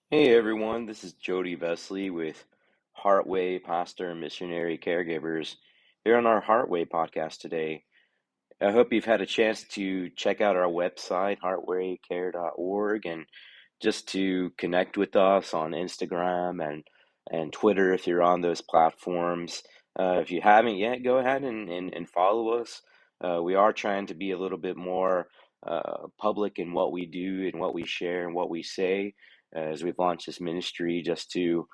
Hey everyone, this is Jody Vesley with Heartway Pastor and Missionary Caregivers here on our Heartway podcast today. I hope you've had a chance to check out our website, heartwaycare.org, and just to connect with us on Instagram and Twitter if you're on those platforms. If you haven't yet, go ahead and follow us. We are trying to be a little bit more public in what we do and what we share and what we say as we've launched this ministry just to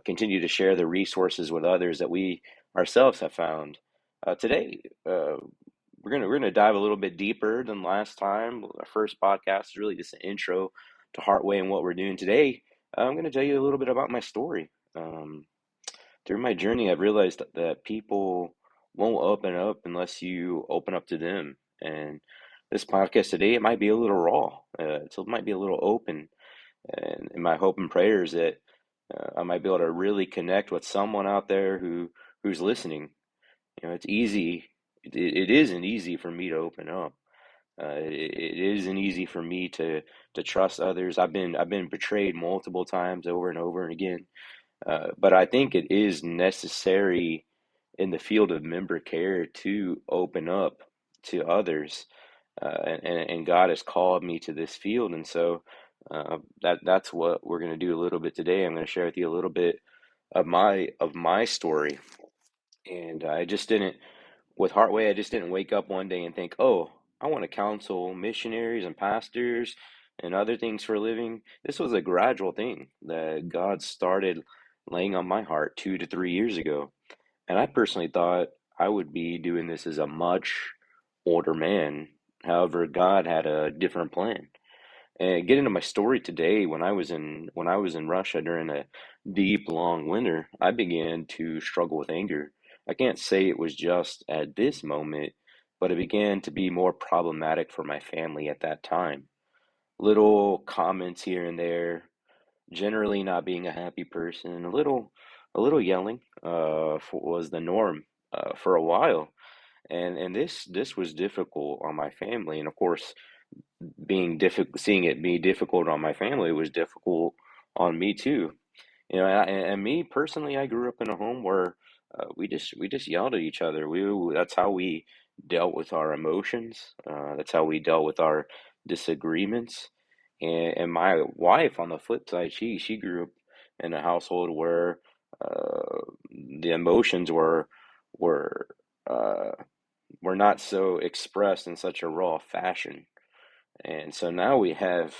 continue to share the resources with others that we ourselves have found. Today, we're gonna dive a little bit deeper than last time. Our first podcast is really just an intro to Heartway and what we're doing today. I'm gonna tell you a little bit about my story. Through my journey, I've realized that people won't open up unless you open up to them. And this podcast today, it might be a little raw. So it might be a little open. And my hope and prayer is that I might be able to really connect with someone out there who's listening. It's easy. It isn't easy for me to open up. It isn't easy for me to trust others. I've been betrayed multiple times over and over and again. But I think it is necessary in the field of member care to open up to others. And God has called me to this field, and so that's what we're going to do a little bit today. I'm going to share with you a little bit of my story, and I just didn't with Heartway. I just didn't wake up one day and think, oh, I want to counsel missionaries and pastors and other things for a living. This was a gradual thing that God started laying on my heart 2 to 3 years ago. And I personally thought I would be doing this as a much older man. However, God had a different plan. And get into my story today, when I was in Russia during a deep, long winter, I began to struggle with anger. I can't say it was just at this moment, but it began to be more problematic for my family at that time. Little comments here and there, generally not being a happy person, a little yelling, was the norm for a while, and this was difficult on my family, and of course being difficult, seeing it be difficult on my family was difficult on me too. And me personally, I grew up in a home where we just yelled at each other. That's how we dealt with our emotions. That's how we dealt with our disagreements. And my wife, on the flip side, she grew up in a household where the emotions were uh, were not so expressed in such a raw fashion. And so now we have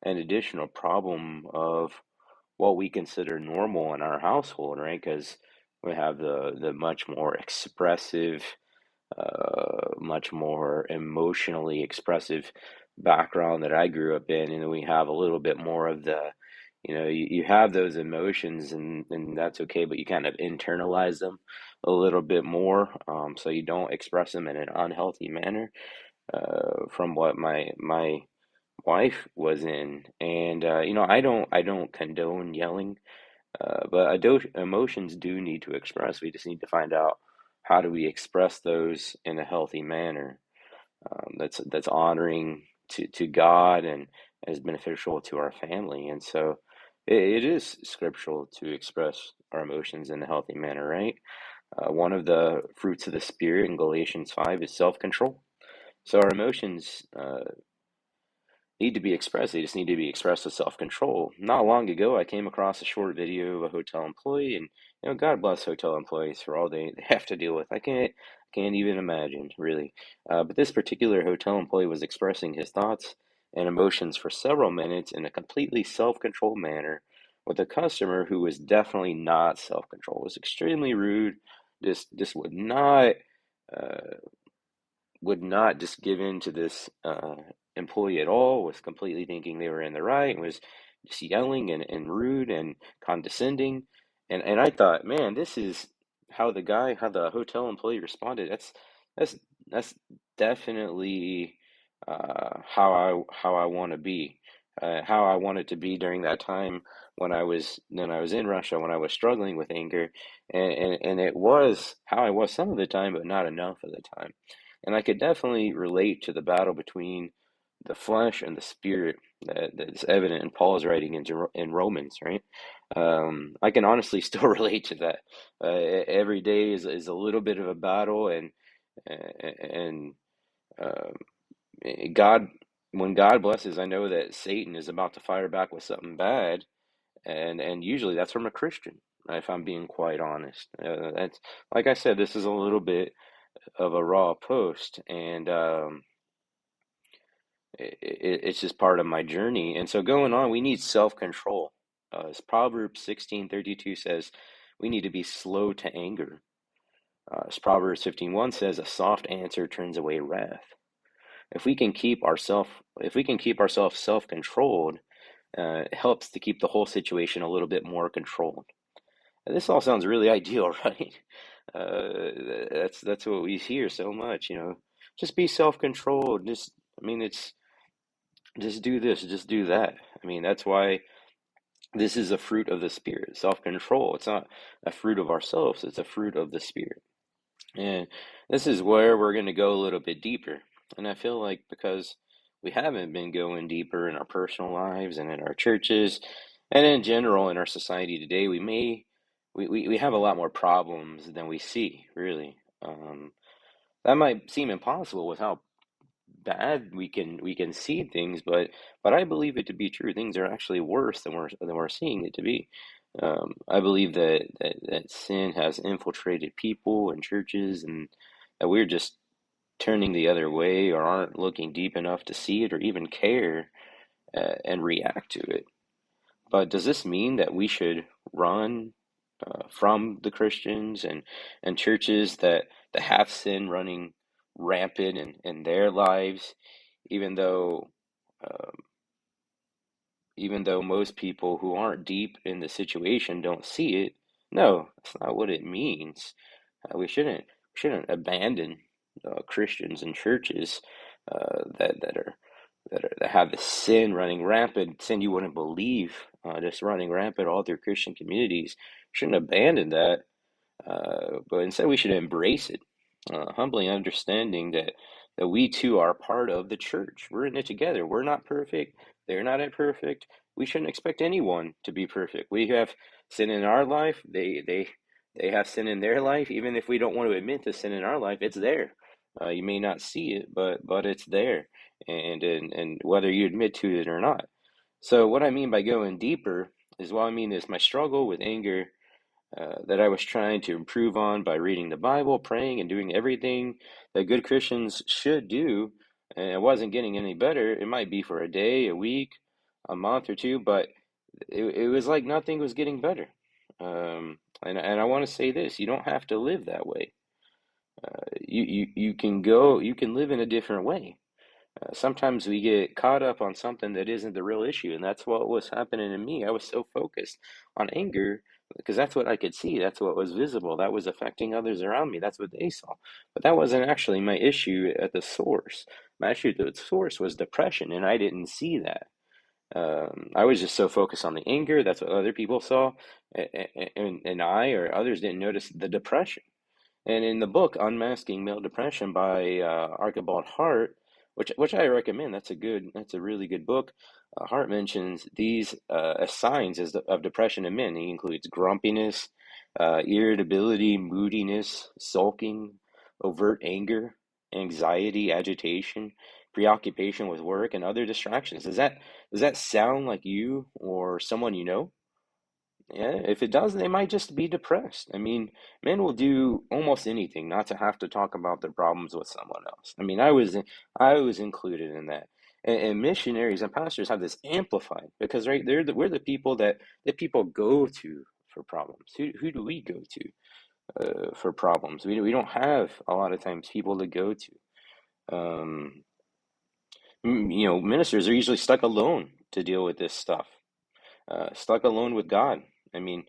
an additional problem of what we consider normal in our household, right? Because we have the much more expressive, much more emotionally expressive background that I grew up in, and then we have a little bit more of you have those emotions, and that's okay, but you kind of internalize them a little bit more, so you don't express them in an unhealthy manner. From what my wife was in, and I don't condone yelling, but emotions do need to express. We just need to find out how do we express those in a healthy manner, that's honoring to God and is beneficial to our family. And so it is scriptural to express our emotions in a healthy manner, right? One of the fruits of the Spirit in Galatians 5 is self-control. So our emotions need to be expressed. They just need to be expressed with self-control. Not long ago, I came across a short video of a hotel employee, and God bless hotel employees for all they have to deal with. I can't even imagine, really. But this particular hotel employee was expressing his thoughts and emotions for several minutes in a completely self-controlled manner with a customer who was definitely not self-controlled. Was extremely rude. Just uh, would not just give in to this employee at all, was completely thinking they were in the right, and was just yelling and rude and condescending. And I thought, man, this is how the hotel employee responded. That's that's definitely how I want to be, how I wanted to be during that time when I was in Russia, when I was struggling with anger, and it was how I was some of the time, but not enough of the time. And I could definitely relate to the battle between the flesh and the spirit that's evident in Paul's writing in Romans, right? I can honestly still relate to that. Every day is a little bit of a battle, and um, God, when God blesses, I know that Satan is about to fire back with something bad, and usually that's from a Christian, if I'm being quite honest. That's like I said, this is a little bit of a raw post, and it's just part of my journey. And so going on, we need self-control. As Proverbs 16:32 says, we need to be slow to anger. As Proverbs 15:1 says, a soft answer turns away wrath. If we can keep ourselves self-controlled, it helps to keep the whole situation a little bit more controlled. And this all sounds really ideal, right? That's what we hear so much, Just be self-controlled. I mean, it's just do this, just do that. I mean, that's why this is a fruit of the Spirit, self-control. It's not a fruit of ourselves, it's a fruit of the Spirit. And this is where we're going to go a little bit deeper. And I feel like because we haven't been going deeper in our personal lives and in our churches and in general in our society today, we have a lot more problems than we see, really. That might seem impossible with how bad we can see things, but I believe it to be true. Things are actually worse than we're seeing it to be. I believe that sin has infiltrated people and churches, and that we're just turning the other way or aren't looking deep enough to see it or even care and react to it. But does this mean that we should run from the Christians and churches that have sin running rampant in their lives, even though um, even though most people who aren't deep in the situation don't see it? No, that's not what it means. We shouldn't abandon Christians and churches that have the sin running rampant, sin you wouldn't believe, just running rampant all through Christian communities. Shouldn't abandon that, but instead we should embrace it, humbly understanding that we too are part of the church. We're in it together. We're not perfect. They're not imperfect. We shouldn't expect anyone to be perfect. We have sin in our life. They have sin in their life. Even if we don't want to admit the sin in our life, it's there. You may not see it, but it's there, and whether you admit to it or not. So what I mean by going deeper is what I mean is my struggle with anger that I was trying to improve on by reading the Bible, praying, and doing everything that good Christians should do. And it wasn't getting any better. It might be for a day, a week, a month or two, but it was like nothing was getting better. And I want to say this, you don't have to live that way. You can live in a different way. Sometimes we get caught up on something that isn't the real issue, and that's what was happening to me. I was so focused on anger because that's what I could see, that's what was visible, that was affecting others around me, that's what they saw. But that wasn't actually my issue at the source. My issue at the source was depression, and I didn't see that. I was just so focused on the anger, that's what other people saw, and I or others didn't notice the depression. And in the book Unmasking Male Depression by Archibald Hart, which I recommend, that's a really good book. Hart mentions these as signs of depression in men. He includes grumpiness, irritability, moodiness, sulking, overt anger, anxiety, agitation, preoccupation with work, and other distractions. Does that sound like you or someone you know? Yeah, if it does, they might just be depressed. I mean, men will do almost anything not to have to talk about their problems with someone else. I mean, I was included in that. And missionaries and pastors have this amplified because right, we're the people that people go to for problems. Who do we go to for problems? We don't have a lot of times people to go to. Um, Ministers are usually stuck alone to deal with this stuff, stuck alone with God. I mean,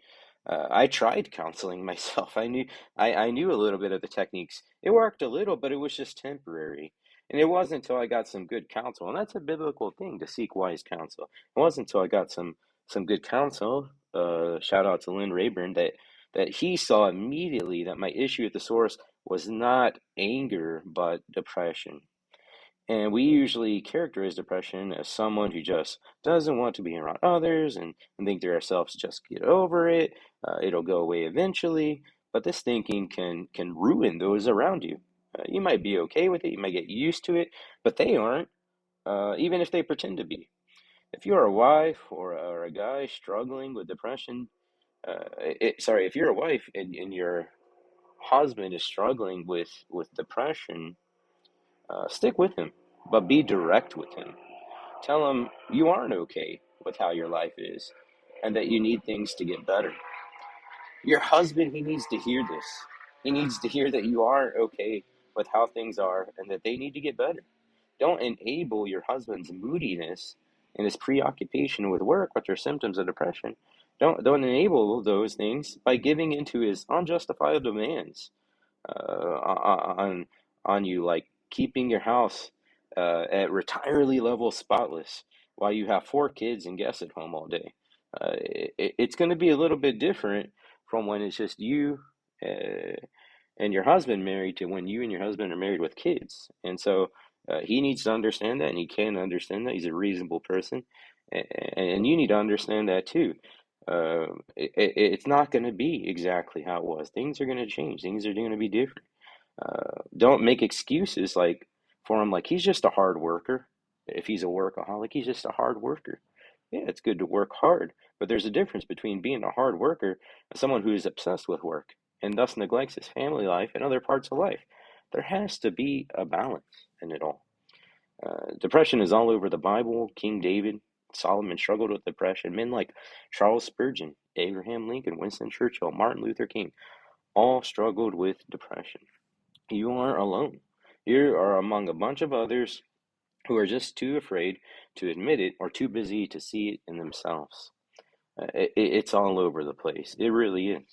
I tried counseling myself. I knew a little bit of the techniques. It worked a little, but it was just temporary. And it wasn't until I got some good counsel, and that's a biblical thing to seek wise counsel. It wasn't until I got some good counsel. Shout out to Lynn Rayburn that he saw immediately that my issue at the source was not anger but depression. And we usually characterize depression as someone who just doesn't want to be around others and think to ourselves, just get over it, it'll go away eventually. But this thinking can ruin those around you. You might be okay with it, you might get used to it, but they aren't, even if they pretend to be. If you're a wife or a guy struggling with depression, if you're a wife and your husband is struggling with depression, stick with him, but be direct with him. Tell him you aren't okay with how your life is and that you need things to get better. Your husband, he needs to hear this. He needs to hear that you aren't okay with how things are and that they need to get better. Don't enable your husband's moodiness and his preoccupation with work, which are symptoms of depression. Don't enable those things by giving into his unjustified demands on you, like keeping your house at retirely level spotless while you have 4 kids and guests at home all day. It's going to be a little bit different from when it's just you uh, and your husband married to when you and your husband are married with kids. And so he needs to understand that, and he can understand that. He's a reasonable person, and you need to understand that too. It's not going to be exactly how it was. Things are going to change. Things are going to be different. Don't make excuses like for him, like he's just a hard worker. If he's a workaholic, he's just a hard worker. Yeah, it's good to work hard, but there's a difference between being a hard worker and someone who is obsessed with work and thus neglects his family life and other parts of life. There has to be a balance in it all. Depression is all over the Bible. King David, Solomon struggled with depression. Men like Charles Spurgeon, Abraham Lincoln, Winston Churchill, Martin Luther King all struggled with depression. You aren't alone. You are among a bunch of others who are just too afraid to admit it or too busy to see it in themselves. It's all over the place. It really is.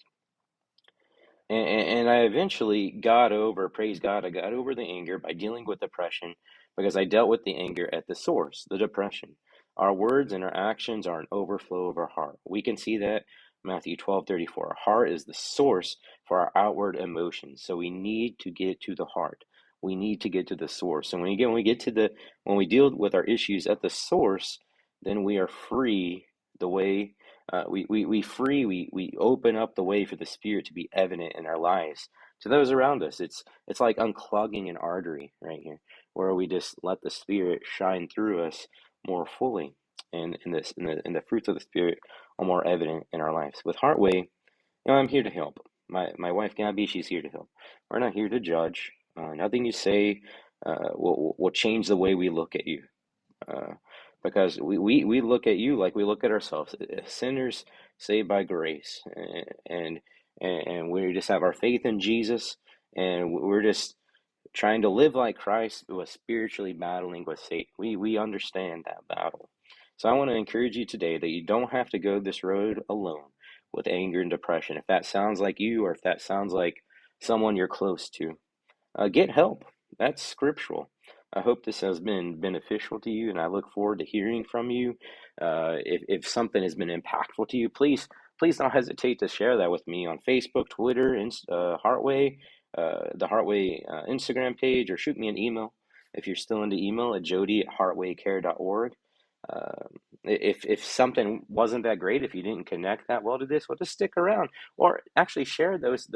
And I eventually got over, praise God, I got over the anger by dealing with depression because I dealt with the anger at the source, the depression. Our words and our actions are an overflow of our heart. We can see that Matthew 12:34. Our heart is the source for our outward emotions. So we need to get to the heart. We need to get to the source. And when we deal with our issues at the source, then we are free the way we open up the way for the Spirit to be evident in our lives to those around us. It's like unclogging an artery right here, where we just let the Spirit shine through us more fully, and the fruits of the Spirit are more evident in our lives. With Heartway, I'm here to help. My wife Gabby, she's here to help. We're not here to judge. Nothing you say will change the way we look at you. Uh, because we look at you like we look at ourselves, sinners saved by grace, and we just have our faith in Jesus, and we're just trying to live like Christ, but spiritually battling with Satan. We understand that battle. So I want to encourage you today that you don't have to go this road alone with anger and depression. If that sounds like you, or if that sounds like someone you're close to, get help. That's scriptural. I hope this has been beneficial to you, and I look forward to hearing from you. If something has been impactful to you, please don't hesitate to share that with me on Facebook, Twitter, and Heartway, the Heartway Instagram page, or shoot me an email if you're still into email at jody@heartwaycare.org. Uh, if something wasn't that great, if you didn't connect that well to this, well, just stick around, or actually share those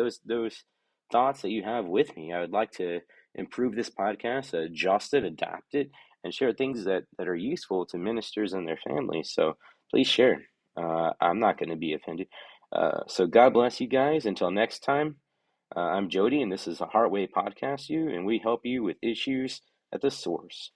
thoughts that you have with me. I would like to improve this podcast, adjust it, adapt it, and share things that are useful to ministers and their families. So please share. I'm not going to be offended. So God bless you guys. Until next time, I'm Jody, and this is a Heartway Podcast, and we help you with issues at the source.